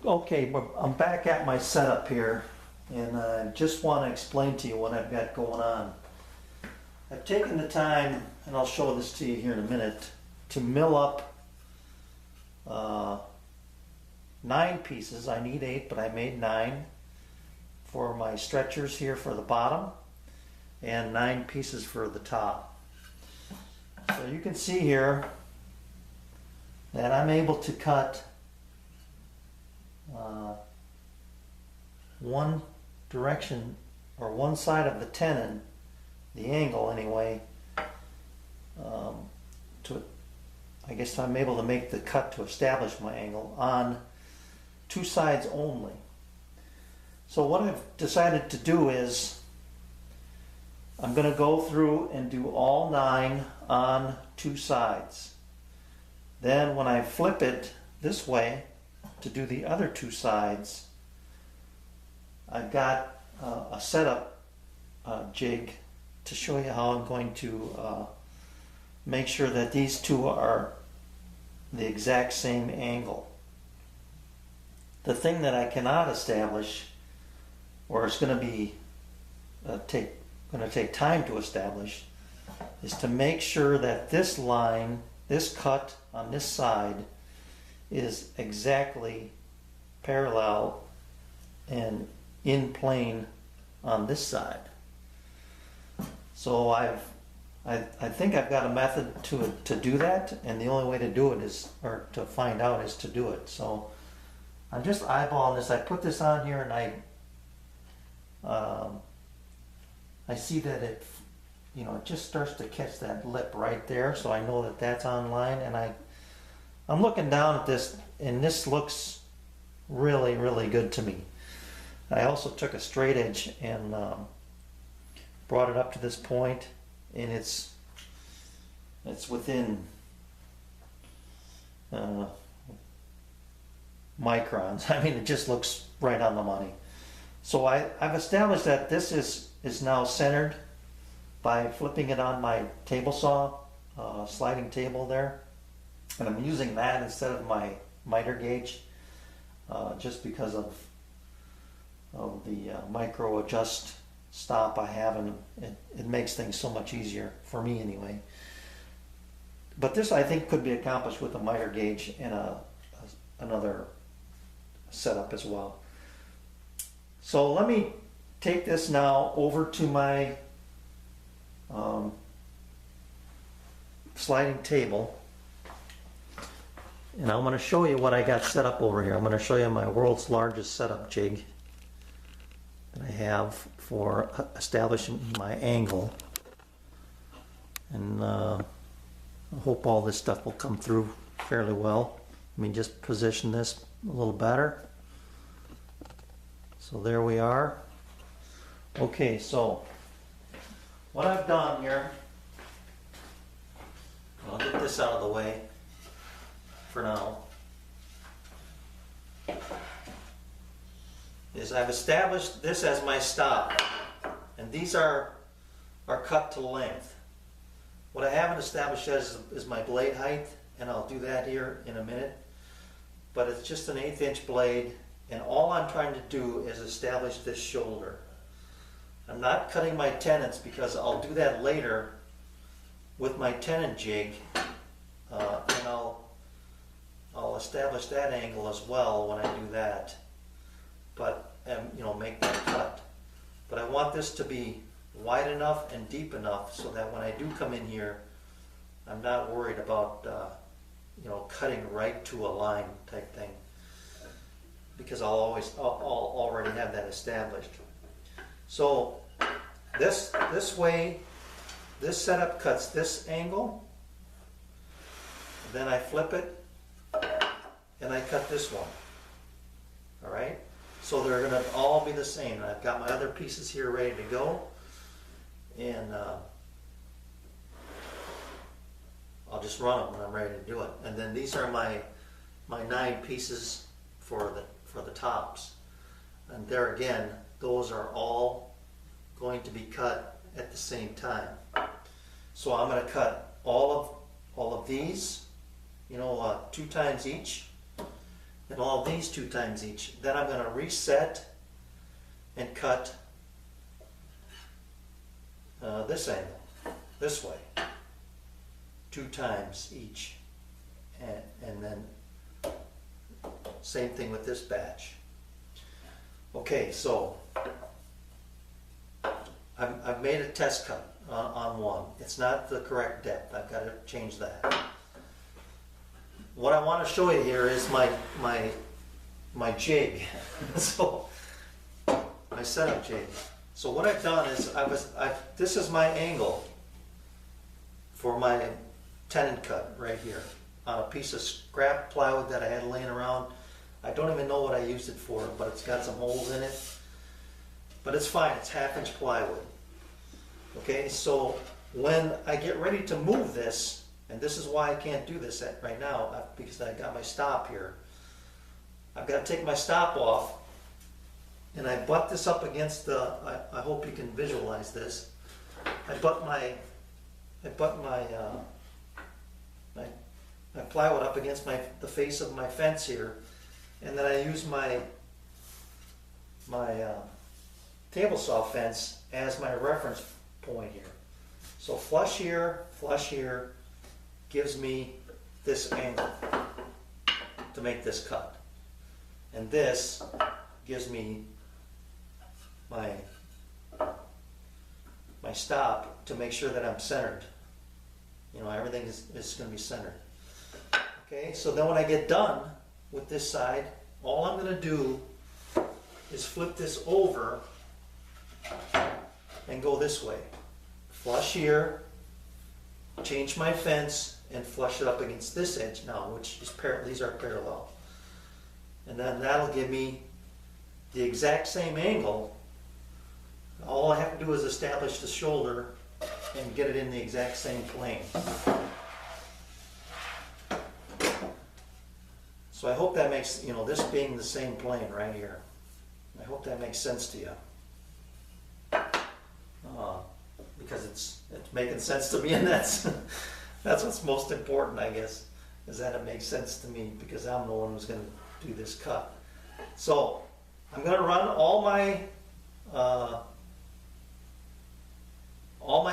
Okay, well, I'm back at my setup here, and I just want to explain to you what I've got going on. I've taken the time, and I'll show this to you here in a minute, to mill up 9 pieces. I need 8, but I made 9 for my stretchers here for the bottom, and 9 pieces for the top. So you can see here that I'm able to cut one direction or one side of the tenon, the angle anyway, I guess I'm able to make the cut to establish my angle on 2 sides only. So what I've decided to do is I'm going to go through and do all 9 on 2 sides. Then when I flip it this way to do the other 2 sides, I've got a setup jig to show you how I'm going to make sure that these 2 are the exact same angle. The thing that I cannot establish, or it's going to be take time to establish, is to make sure that this line, this cut on this side, is exactly parallel and in plane on this side. So I think I've got a method to do that, and the only way to do it is, or to find out, is to do it. So I'm just eyeballing this. I put this on here, and I see that it just starts to catch that lip right there, so I know that that's online. And I'm looking down at this, and this looks really, really good to me. I also took a straight edge and brought it up to this point, and it's within microns. I mean, it just looks right on the money. So I've established that this is now centered by flipping it on my table saw sliding table there, and I'm using that instead of my miter gauge just because of the micro adjust stop I have, and it makes things so much easier for me anyway. But this, I think, could be accomplished with a miter gauge and another setup as well. So let me take this now over to my sliding table, and I'm going to show you what I got set up over here. I'm going to show you my world's largest setup jig that I have for establishing my angle, and I hope all this stuff will come through fairly well. Let me just position this a little better. So there we are. Okay, so what I've done here, I'll get this out of the way for now, is I've established this as my stop, and these are cut to length. What I haven't established yet is my blade height, and I'll do that here in a minute, but it's just an 1/8 inch blade, and all I'm trying to do is establish this shoulder. I'm not cutting my tenons because I'll do that later with my tenon jig, and I'll establish that angle as well when I do that, but make that cut. But I want this to be wide enough and deep enough so that when I do come in here, I'm not worried about cutting right to a line type thing, because I'll already have that established. So this way, this setup cuts this angle, then I flip it and I cut this one. All right, so they're going to all be the same. I've got my other pieces here ready to go, and I'll just run them when I'm ready to do it. And then these are my 9 pieces for the tops, and there again, those are all going to be cut at the same time. So I'm going to cut all of these, 2 times each, and all these 2 times each. Then I'm going to reset and cut this angle, this way, 2 times each. And then same thing with this batch. Okay, so I've made a test cut on one. It's not the correct depth. I've got to change that. What I want to show you here is my jig. So my setup jig. So what I've done is this is my angle for my tenon cut right here on a piece of scrap plywood that I had laying around. I don't even know what I used it for, but it's got some holes in it. But it's fine, it's 1/2-inch plywood. Okay, so when I get ready to move this, and this is why I can't do this right now, because I got my stop here. I've got to take my stop off, and I butt this up against the, I hope you can visualize this. I butt my plywood up against the face of my fence here, and then I use my table saw fence as my reference point here. So flush here gives me this angle to make this cut, and this gives me my stop to make sure that I'm centered. You know, everything is going to be centered. Okay, so then when I get done with this side, all I'm going to do is flip this over and go this way. Flush here, change my fence, and flush it up against this edge now, which is these are parallel. And then that'll give me the exact same angle. All I have to do is establish the shoulder and get it in the exact same plane. So I hope that makes, you know, this being the same plane right here, I hope that makes sense to you. Because it's making sense to me, and that's what's most important, I guess, is that it makes sense to me, because I'm the one who's going to do this cut. So I'm going to run all my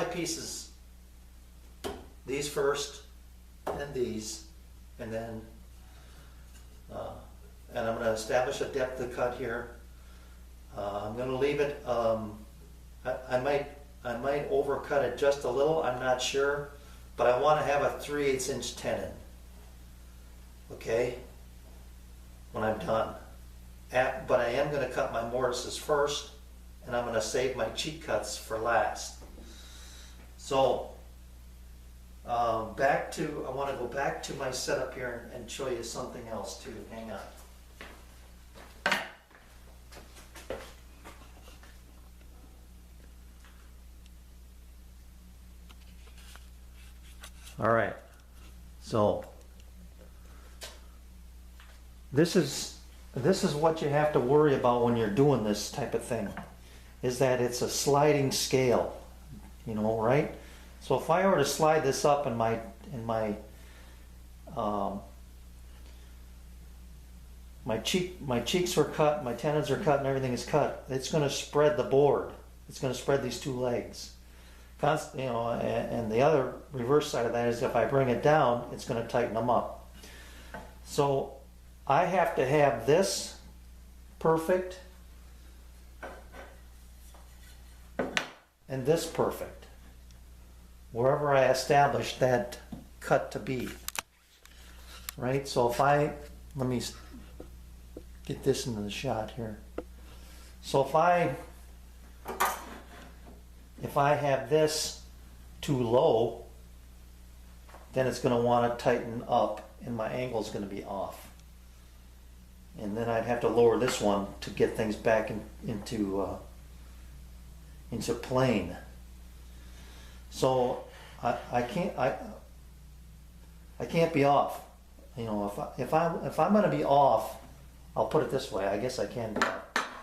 pieces, these first and these, and then and I'm going to establish a depth of cut here. I'm going to leave it, I might overcut it just a little, I'm not sure, but I want to have a 3/8 inch tenon, okay, when I'm done. But I am going to cut my mortises first, and I'm going to save my cheat cuts for last. So I want to go back to my setup here and show you something else too. Hang on. All right, so this is what you have to worry about when you're doing this type of thing, is that it's a sliding scale, you know, right? So if I were to slide this up in my cheeks are cut, my tenons are cut, and everything is cut, it's going to spread the board. It's going to spread these 2 legs. You know, and the other reverse side of that is if I bring it down, it's going to tighten them up. So I have to have this perfect and this perfect, wherever I establish that cut to be. Right? So if let me get this into the shot here. So if I have this too low, then it's going to want to tighten up, and my angle is going to be off. And then I'd have to lower this one to get things back into plane. So I can't be off. You know, if I'm going to be off, I'll put it this way. I guess I can.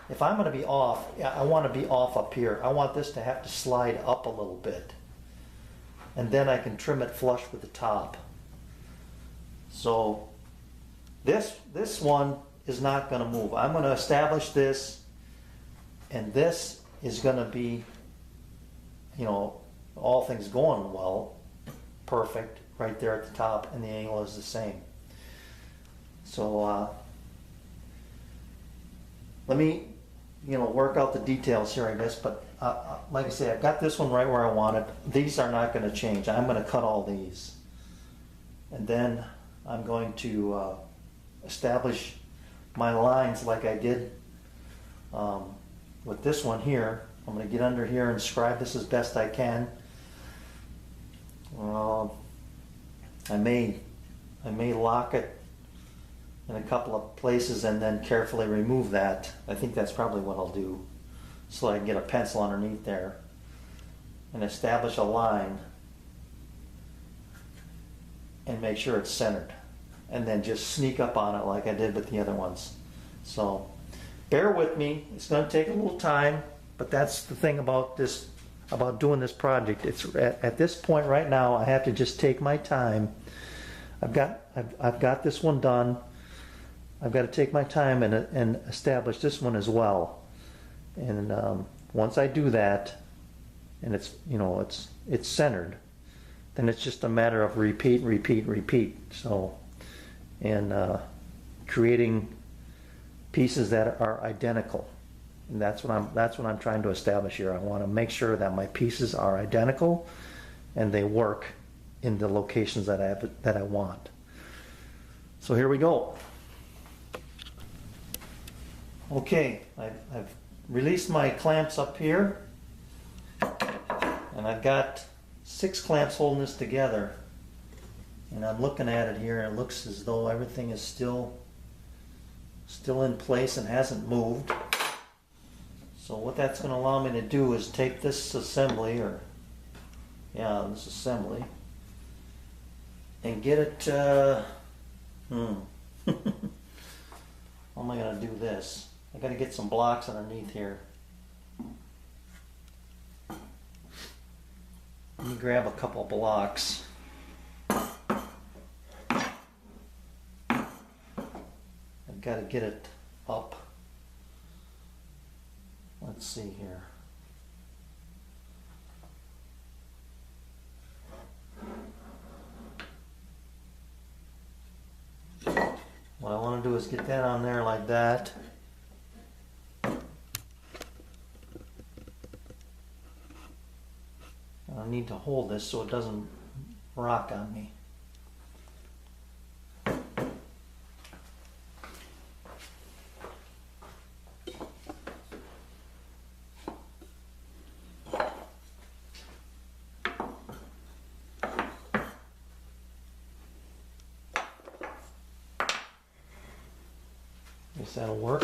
If I'm going to be off, I want to be off up here. I want this to have to slide up a little bit, and then I can trim it flush with the top. So This one is not going to move. I'm going to establish this, and this is going to be, you know, all things going well, perfect right there at the top, and the angle is the same. So let me, you know, work out the details here, I guess. But like I say, I've got this one right where I want it. These are not going to change. I'm going to cut all these, and then I'm going to establish my lines like I did with this one here. I'm going to get under here and scribe this as best I can. I may lock it in a couple of places and then carefully remove that. I think that's probably what I'll do, so I can get a pencil underneath there and establish a line and make sure it's centered, and then just sneak up on it like I did with the other ones. So bear with me. It's going to take a little time, but that's the thing about this, about doing this project. It's at this point right now, I have to just take my time. I've got this one done. I've got to take my time and establish this one as well. And once I do that, and it's, you know, it's centered, then it's just a matter of repeat. So, and creating pieces that are identical. And that's what I'm trying to establish here. I want to make sure that my pieces are identical and they work in the locations that I want. So here we go. Okay, I've released my clamps up here, and I've got 6 clamps holding this together. And I'm looking at it here, and it looks as though everything is still in place and hasn't moved. So what that's going to allow me to do is take this assembly, this assembly, and get it, how am I going to do this? I got to get some blocks underneath here. Let me grab a couple blocks. I've got to get it up. Let's see here. What I want to do is get that on there like that. I need to hold this so it doesn't rock on me. Guess that'll work.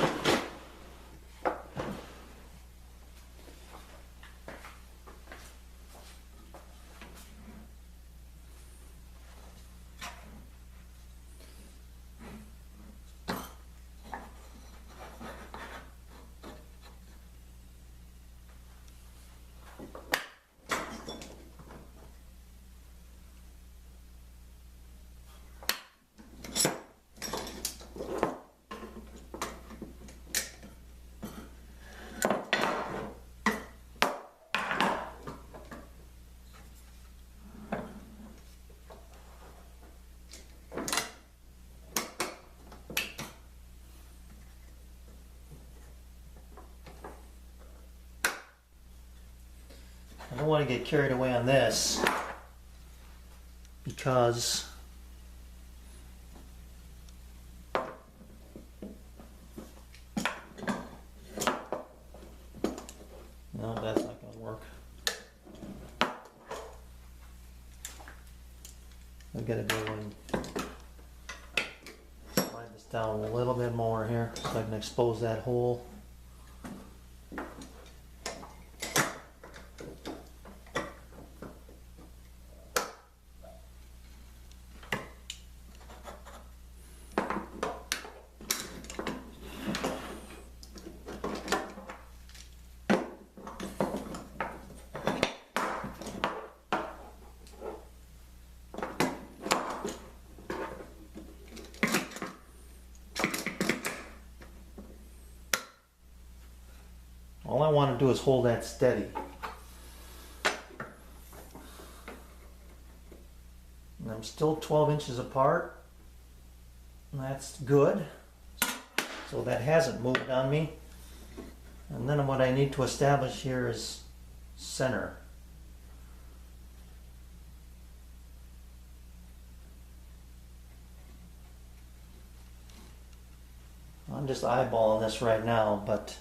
I don't want to get carried away on this because no, that's not going to work. I've got to go and slide this down a little bit more here so I can expose that hole. All I want to do is hold that steady. And I'm still 12 inches apart. And that's good. So that hasn't moved on me. And then what I need to establish here is center. I'm just eyeballing this right now, but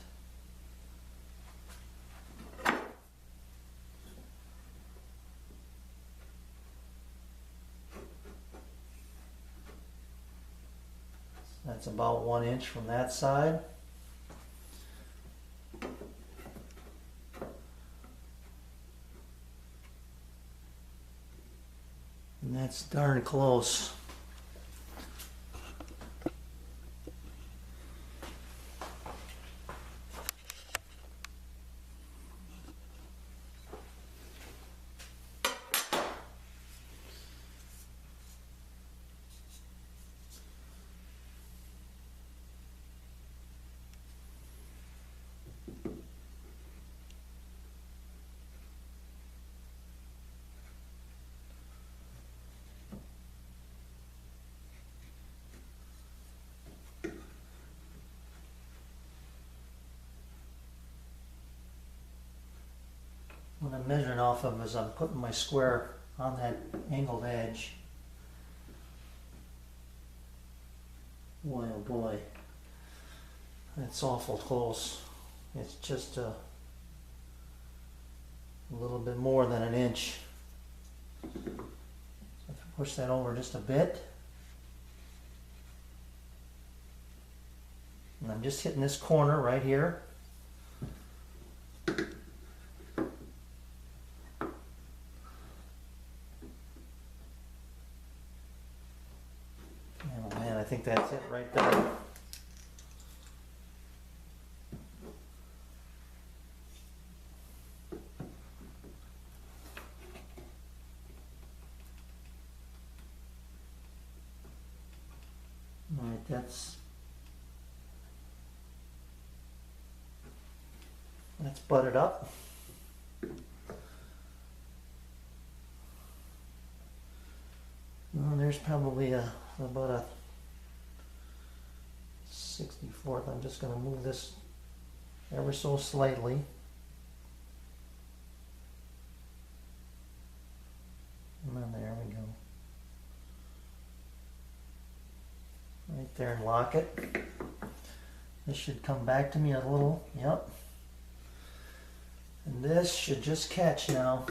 that's about 1 inch from that side. And that's darn close. What I'm measuring off of is I'm putting my square on that angled edge. Boy, oh boy, that's awful close. It's just a little bit more than 1 inch. So if I push that over just a bit, and I'm just hitting this corner right here. Oh man, I think that's it right there. All right, that's butted up. Well, there's probably about a 64th. I'm just going to move this ever so slightly. And then there we go. Right there, and lock it. This should come back to me a little. Yep. And this should just catch now.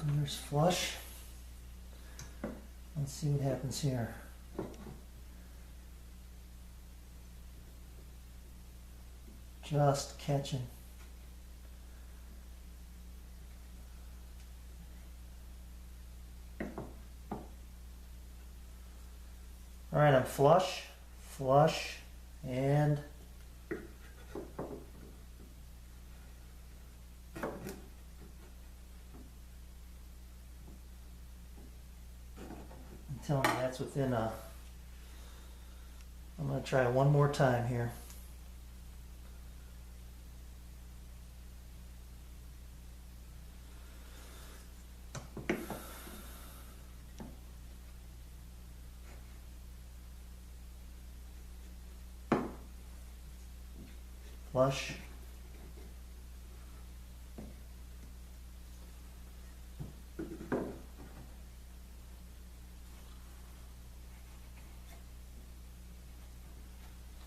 And there's flush. Let's see what happens here. Just catching. All right, I'm flush, flush, and I'm telling you that's within a, I'm going to try one more time here. Flush.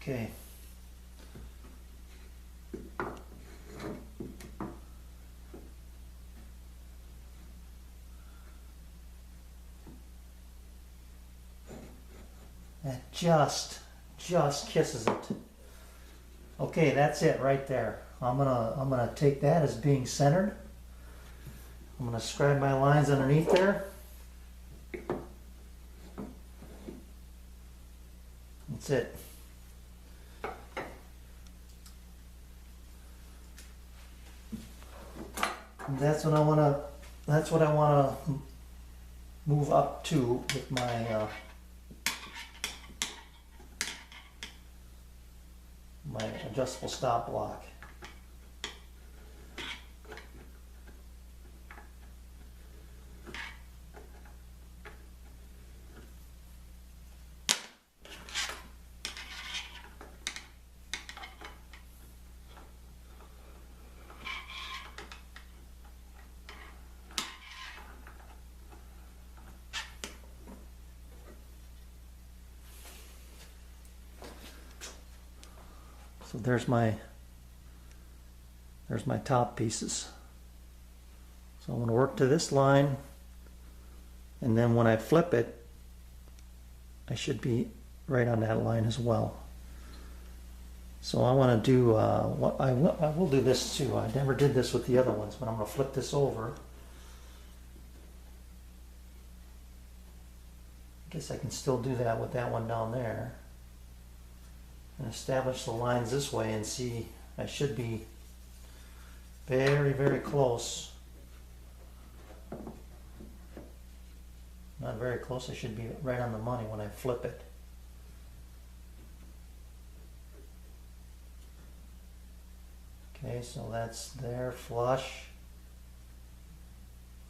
Okay. That just kisses it. Okay, that's it right there. I'm gonna take that as being centered. I'm gonna scribe my lines underneath there. That's it. And that's what I want to that's what I want to move up to with my my adjustable stop block. So there's my top pieces. So I'm going to work to this line, and then when I flip it, I should be right on that line as well. So I want to do what I will do this too. I never did this with the other ones, but I'm going to flip this over. I guess I can still do that with that one down there. And establish the lines this way and see, I should be very, very close. Not very close, I should be right on the money when I flip it. Okay, so that's there, flush,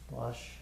flush.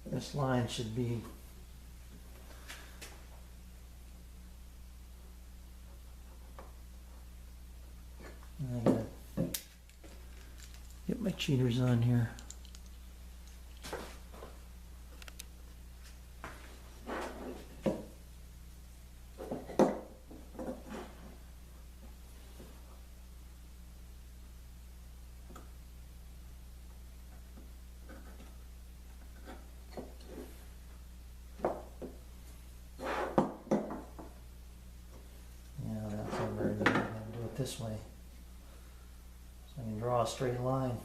This line should be I gotta get my cheaters on here. This way, so I can draw a straight line.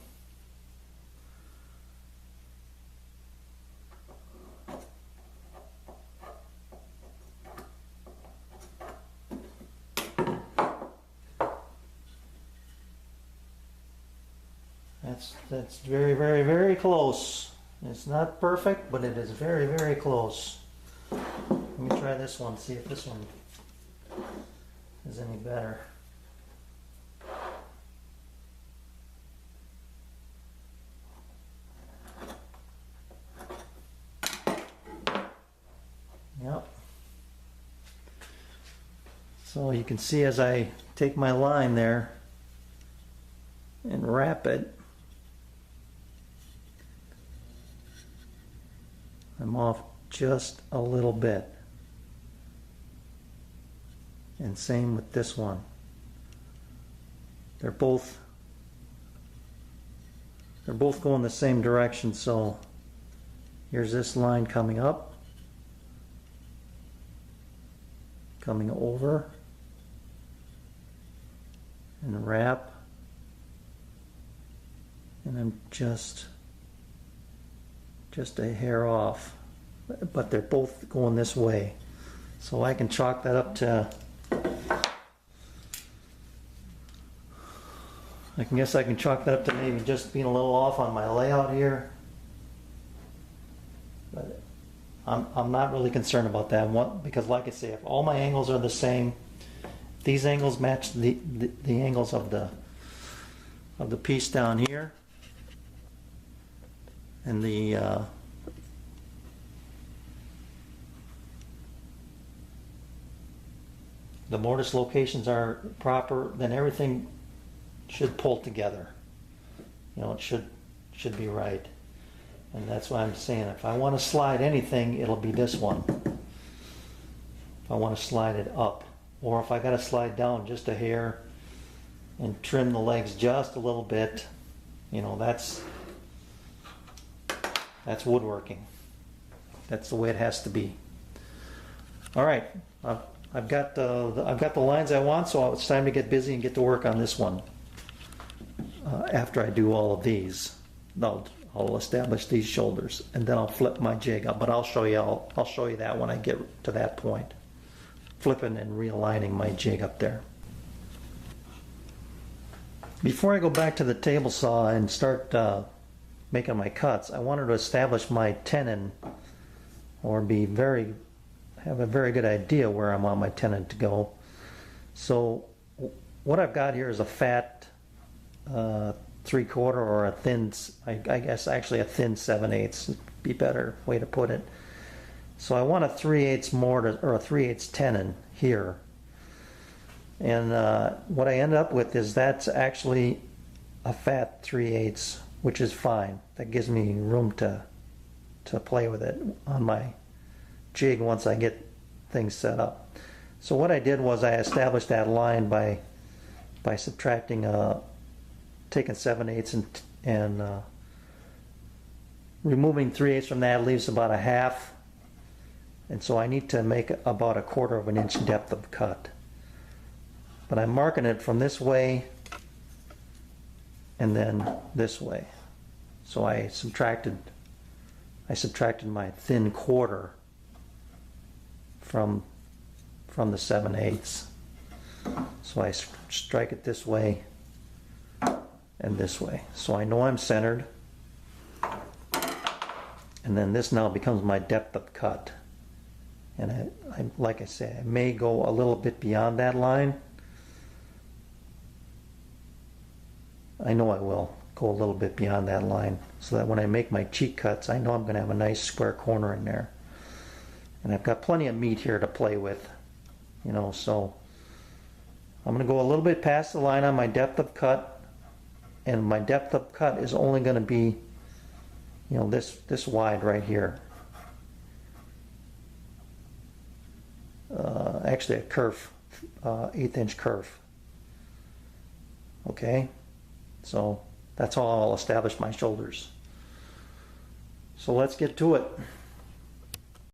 That's very, very, very close. It's not perfect, but it is very, very close. Let me try this one, see if this one is any better. Yep. So you can see as I take my line there and wrap it, I'm off just a little bit. And same with this one. They're both going the same direction, so here's this line coming up, coming over, and wrap, and I'm just a hair off, but they're both going this way, so I can chalk that up to, I can chalk that up to maybe just being a little off on my layout here, but I'm not really concerned about that one, because like I say, if all my angles are the same, these angles match the angles of the piece down here, and the mortise locations are proper, then everything should pull together. You know, it should be right. And that's why I'm saying if I want to slide anything, it'll be this one. If I want to slide it up. Or if I got to slide down just a hair and trim the legs just a little bit, you know, that's woodworking. That's the way it has to be. All right, I've got the lines I want, so it's time to get busy and get to work on this one. After I do all of these, I'll establish these shoulders, and then I'll flip my jig up. But I'll show you that when I get to that point, flipping and realigning my jig up there. Before I go back to the table saw and start making my cuts, I wanted to establish my tenon, or have a very good idea where I want my tenon to go. So what I've got here is a fat 3/4 or a thin, I guess actually a thin 7/8 would be a better way to put it. So I want a 3/8 mortise or a 3/8 tenon here. And what I end up with is that's actually a fat 3/8, which is fine. That gives me room to play with it on my jig once I get things set up. So what I did was I established that line by subtracting, taking 7/8 and removing 3/8 from that leaves about a half. And so I need to make about 1/4 of an inch depth of cut. But I'm marking it from this way and then this way. So I subtracted my thin 1/4 from the 7/8. So I strike it this way and this way. So I know I'm centered. And then this now becomes my depth of cut. And like I say, I may go a little bit beyond that line. I know I will go a little bit beyond that line, so that when I make my cheek cuts, I know I'm going to have a nice square corner in there. And I've got plenty of meat here to play with, you know, so I'm going to go a little bit past the line on my depth of cut, and my depth of cut is only going to be, you know, this wide right here. Actually a kerf, 1/8 inch kerf. Okay, so that's how I'll establish my shoulders. So let's get to it.